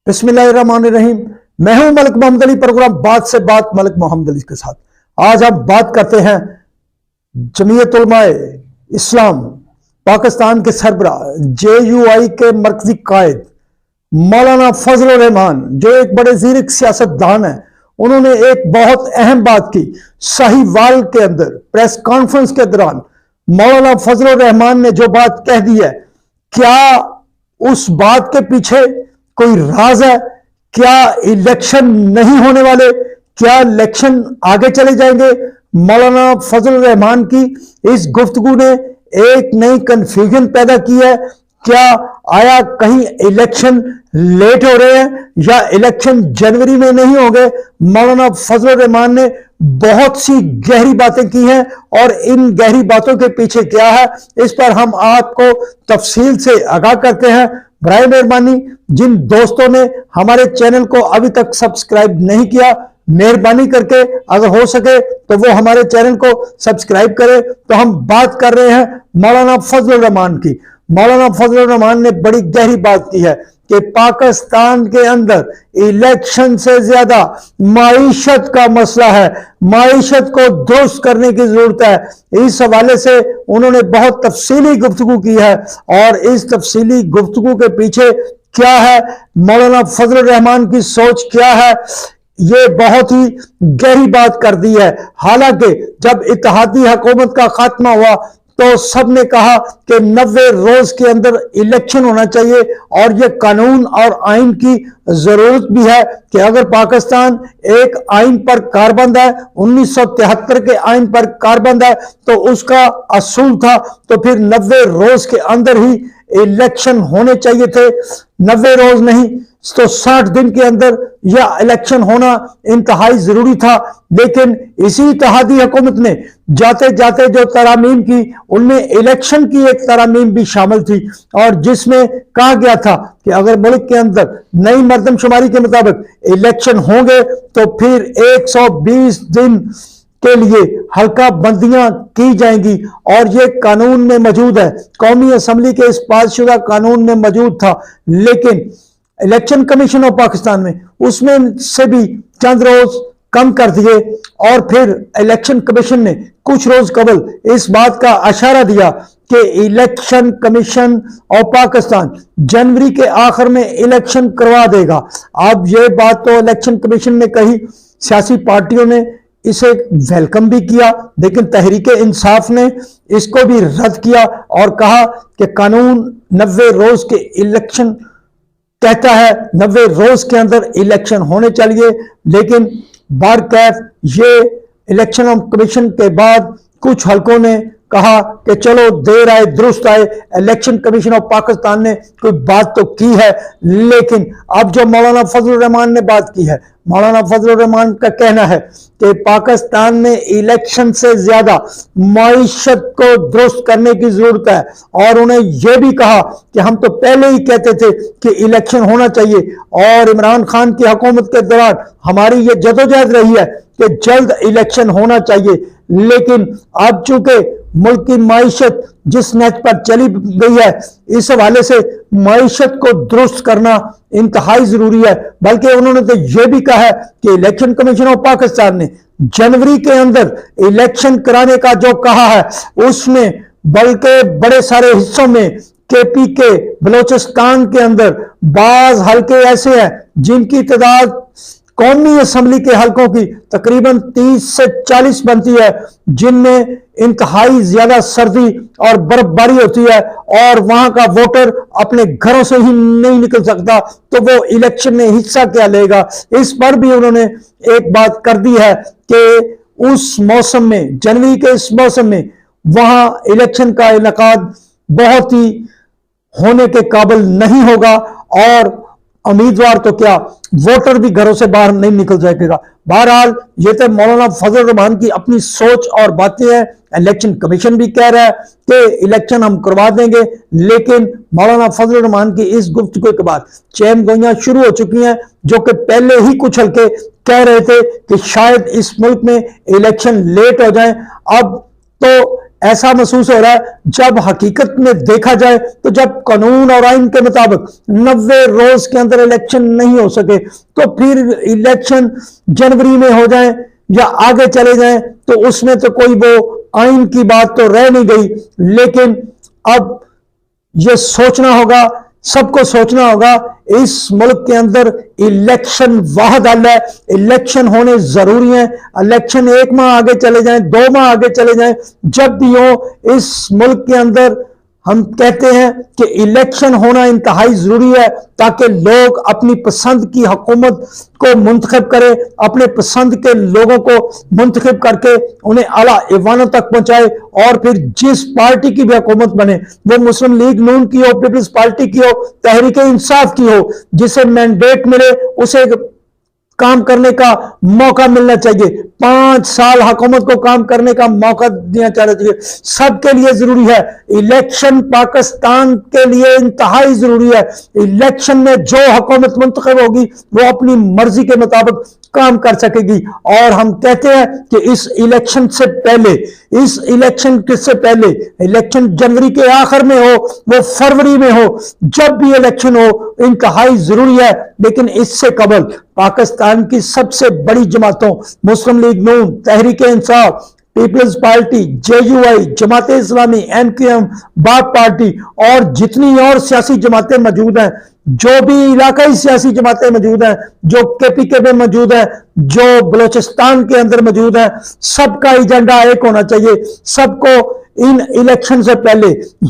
بسم اللہ الرحمن الرحیم۔ میں ہوں ملک محمد علی، پروگرام بات سے بات ملک محمد علی کے ساتھ۔ آج ہم بات کرتے ہیں جمعیت علماء اسلام پاکستان کے سربراہ JUI کے مرکزی قائد مولانا فضل الرحمان، جو ایک بڑے زیرک سیاست دان ہیں۔ انہوں نے ایک بہت اہم بات کی ساہیوال کے اندر پریس کانفرنس کے دوران۔ مولانا فضل الرحمان نے جو بات کہہ دی ہے، کیا اس بات کے پیچھے کوئی راز ہے؟ کیا الیکشن نہیں ہونے والے؟ کیا الیکشن آگے چلے جائیں گے؟ مولانا فضل الرحمان کی اس گفتگو نے ایک نئی کنفیوژن پیدا کی ہے۔ کیا آیا کہیں الیکشن لیٹ ہو رہے ہیں یا الیکشن جنوری میں نہیں ہوں گے؟ مولانا فضل الرحمان نے بہت سی گہری باتیں کی ہیں، اور ان گہری باتوں کے پیچھے کیا ہے، اس پر ہم آپ کو تفصیل سے آگاہ کرتے ہیں۔ برائے مہربانی جن دوستوں نے ہمارے چینل کو ابھی تک سبسکرائب نہیں کیا، مہربانی کر کے اگر ہو سکے تو وہ ہمارے چینل کو سبسکرائب کرے۔ تو ہم بات کر رہے ہیں مولانا فضل الرحمان کی۔ مولانا فضل الرحمان نے بڑی گہری بات کی ہے کہ پاکستان کے اندر الیکشن سے زیادہ معیشت کا مسئلہ ہے، معیشت کو درست کرنے کی ضرورت ہے۔ اس حوالے سے انہوں نے بہت تفصیلی گفتگو کی ہے، اور اس تفصیلی گفتگو کے پیچھے کیا ہے، مولانا فضل الرحمان کی سوچ کیا ہے، یہ بہت ہی گہری بات کر دی ہے۔ حالانکہ جب اتحادی حکومت کا خاتمہ ہوا تو سب نے کہا کہ 90 روز کے اندر الیکشن ہونا چاہیے، اور یہ قانون اور آئین کی ضرورت بھی ہے کہ اگر پاکستان ایک آئین پر کاربند ہے، 1973 کے آئین پر کاربند ہے، تو اس کا اصول تھا تو پھر 90 روز کے اندر ہی الیکشن ہونے چاہیے تھے۔ 90 روز نہیں تو 60 دن کے اندر یہ الیکشن ہونا انتہائی ضروری تھا۔ لیکن اسی اتحادی حکومت نے جاتے جاتے جو ترامیم کی، ان میں الیکشن کی ایک ترامیم بھی شامل تھی، اور جس میں کہا گیا تھا کہ اگر ملک کے اندر نئی مردم شماری کے مطابق الیکشن ہوں گے تو پھر 120 دن کے لیے حلقہ بندیاں کی جائیں گی، اور یہ قانون میں موجود ہے، قومی اسمبلی کے اس پاس شدہ قانون میں موجود تھا۔ لیکن الیکشن کمیشن آف پاکستان میں اس میں سے بھی چند روز کم کر دیے، اور پھر الیکشن کمیشن نے کچھ روز قبل اس بات کا اشارہ دیا کہ الیکشن کمیشن آف پاکستان جنوری کے آخر میں الیکشن کروا دے گا۔ اب یہ بات تو الیکشن کمیشن نے کہی، سیاسی پارٹیوں نے اسے ویلکم بھی کیا، لیکن تحریک انصاف نے اس کو بھی رد کیا اور کہا کہ قانون 90 روز کے الیکشن کہتا ہے، 90 روز کے اندر الیکشن ہونے چاہیے۔ لیکن بارکیف یہ الیکشن کمیشن کے بعد کچھ حلقوں نے کہا کہ چلو دیر آئے درست آئے، الیکشن کمیشن آف پاکستان نے کوئی بات تو کی ہے۔ لیکن اب جو مولانا فضل الرحمان نے بات کی ہے، مولانا فضل الرحمان کا کہنا ہے کہ پاکستان میں الیکشن سے زیادہ معیشت کو درست کرنے کی ضرورت ہے، اور انہیں یہ بھی کہا کہ ہم تو پہلے ہی کہتے تھے کہ الیکشن ہونا چاہیے، اور عمران خان کی حکومت کے دوران ہماری یہ جدوجہد رہی ہے کہ جلد الیکشن ہونا چاہیے۔ لیکن اب چونکہ ملک کی معیشت جس نہج پر چلی گئی ہے، اس حوالے سے معیشت کو درست کرنا انتہائی ضروری ہے۔ بلکہ انہوں نے تو یہ بھی کہا ہے کہ الیکشن کمیشن آف پاکستان نے جنوری کے اندر الیکشن کرانے کا جو کہا ہے، اس میں بلکہ بڑے سارے حصوں میں KP کے بلوچستان کے اندر بعض حلقے ایسے ہیں جن کی تعداد قومی اسمبلی کے حلقوں کی تقریباً 30 سے 40 بنتی ہے، جن میں انتہائی زیادہ سردی اور برف باری ہوتی ہے، اور وہاں کا ووٹر اپنے گھروں سے ہی نہیں نکل سکتا، تو وہ الیکشن میں حصہ کیا لے گا؟ اس پر بھی انہوں نے ایک بات کر دی ہے کہ اس موسم میں، جنوری کے اس موسم میں، وہاں الیکشن کا انعقاد بہت ہی ہونے کے قابل نہیں ہوگا، اور امیدوار تو کیا ووٹر بھی گھروں سے باہر نہیں نکل جائے گا۔ بہرحال یہ تو مولانا فضل الرحمان کی اپنی سوچ اور باتیں ہیں۔ الیکشن کمیشن بھی کہہ رہا ہے کہ الیکشن ہم کروا دیں گے، لیکن مولانا فضل الرحمان کی اس گفتگو کے بعد چین گوئیاں شروع ہو چکی ہیں، جو کہ پہلے ہی کچھ حلقے کہہ رہے تھے کہ شاید اس ملک میں الیکشن لیٹ ہو جائیں۔ اب تو ایسا محسوس ہو رہا ہے جب حقیقت میں دیکھا جائے تو جب قانون اور آئین کے مطابق 90 روز کے اندر الیکشن نہیں ہو سکے تو پھر الیکشن جنوری میں ہو جائیں یا آگے چلے جائیں تو اس میں تو کوئی وہ آئین کی بات تو رہ نہیں گئی. لیکن اب یہ سوچنا ہوگا، سب کو سوچنا ہوگا، اس ملک کے اندر الیکشن واحد حل ہے. الیکشن ہونے ضروری ہیں. الیکشن 1 ماہ آگے چلے جائیں، 2 ماہ آگے چلے جائیں، جب بھی ہو اس ملک کے اندر ہم کہتے ہیں کہ الیکشن ہونا انتہائی ضروری ہے تاکہ لوگ اپنی پسند کی حکومت کو منتخب کرے، اپنے پسند کے لوگوں کو منتخب کر کے انہیں اعلیٰ ایوانوں تک پہنچائے، اور پھر جس پارٹی کی بھی حکومت بنے، وہ مسلم لیگ نون کی ہو، پیپلز پارٹی کی ہو، تحریک انصاف کی ہو، جسے مینڈیٹ ملے اسے کام کرنے کا موقع ملنا چاہیے. 5 سال حکومت کو کام کرنے کا موقع دینا چاہیے. سب کے لیے ضروری ہے. الیکشن پاکستان کے لیے انتہائی ضروری ہے. الیکشن میں جو حکومت منتخب ہوگی وہ اپنی مرضی کے مطابق کام کر سکے گی. اور ہم کہتے ہیں کہ اس الیکشن سے پہلے، الیکشن جنوری کے آخر میں ہو، وہ فروری میں ہو، جب بھی الیکشن ہو انتہائی ضروری ہے. لیکن اس سے قبل پاکستان کی سب سے بڑی جماعتوں مسلم لیگ نون، Tehreek Insaf, Peoples party, JUI، Jamaat Islami, MQM، باپ پارٹی اور جتنی اور سیاسی جماعتیں موجود ہیں، جو بھی علاقائی سیاسی جماعتیں موجود ہیں، جو KPK میں موجود ہیں، جو بلوچستان کے اندر موجود ہیں، سب کا ایجنڈا ایک ہونا چاہیے. سب کو ان الیکشن سے پہلے،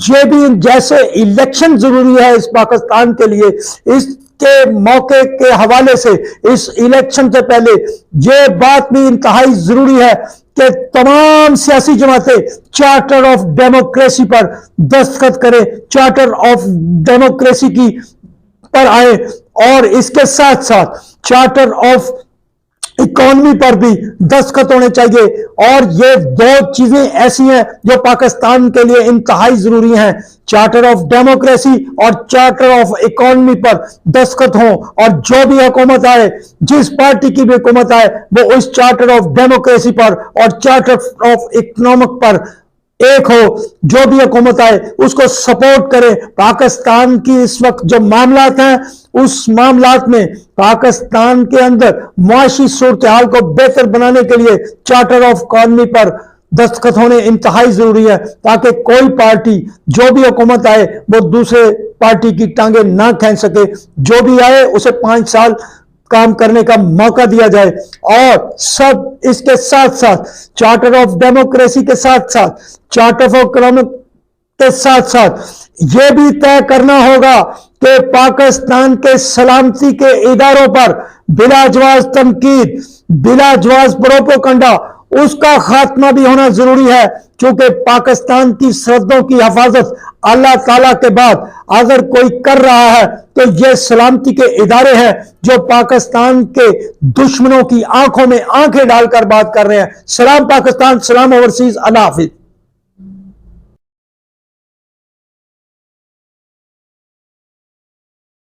یہ بھی جیسے الیکشن ضروری ہے اس پاکستان کے لیے، اس کے موقع کے حوالے سے اس الیکشن سے پہلے یہ بات بھی انتہائی ضروری ہے کہ تمام سیاسی جماعتیں چارٹر آف ڈیموکریسی پر دستخط کریں، چارٹر آف ڈیموکریسی کی پر آئے، اور اس کے ساتھ ساتھ چارٹر آف اکانومی پر بھی دستخط ہونے چاہیے. اور یہ 2 چیزیں ایسی ہیں جو پاکستان کے لیے انتہائی ضروری ہیں. چارٹر آف ڈیموکریسی اور چارٹر آف اکانومی پر دستخط ہوں، اور جو بھی حکومت آئے، جس پارٹی کی بھی حکومت آئے، وہ اس چارٹر آف ڈیموکریسی پر اور چارٹر آف اکنامک پر ایک ہو. جو بھی حکومت آئے اس کو سپورٹ کرے. پاکستان کی اس وقت جو معاملات ہیں، اس معاملات میں پاکستان کے اندر معاشی صورتحال کو بہتر بنانے کے لیے چارٹر آف اکانومی پر دستخط ہونے انتہائی ضروری ہے، تاکہ کوئی پارٹی جو بھی حکومت آئے وہ دوسرے پارٹی کی ٹانگیں نہ کھینچ سکے. جو بھی آئے اسے 5 سال کام کرنے کا موقع دیا جائے. اور سب اس کے ساتھ ساتھ چارٹر آف ڈیموکریسی کے ساتھ ساتھ چارٹر آف اکنامک کے ساتھ ساتھ یہ بھی طے کرنا ہوگا کہ پاکستان کے سلامتی کے اداروں پر بلا جواز تنقید، بلا جواز پروپیگنڈا، اس کا خاتمہ بھی ہونا ضروری ہے. چونکہ پاکستان کی سرحدوں کی حفاظت اللہ تعالیٰ کے بعد اگر کوئی کر رہا ہے تو یہ سلامتی کے ادارے ہیں جو پاکستان کے دشمنوں کی آنکھوں میں آنکھیں ڈال کر بات کر رہے ہیں. سلام پاکستان، سلام اوورسیز، اللہ حافظ.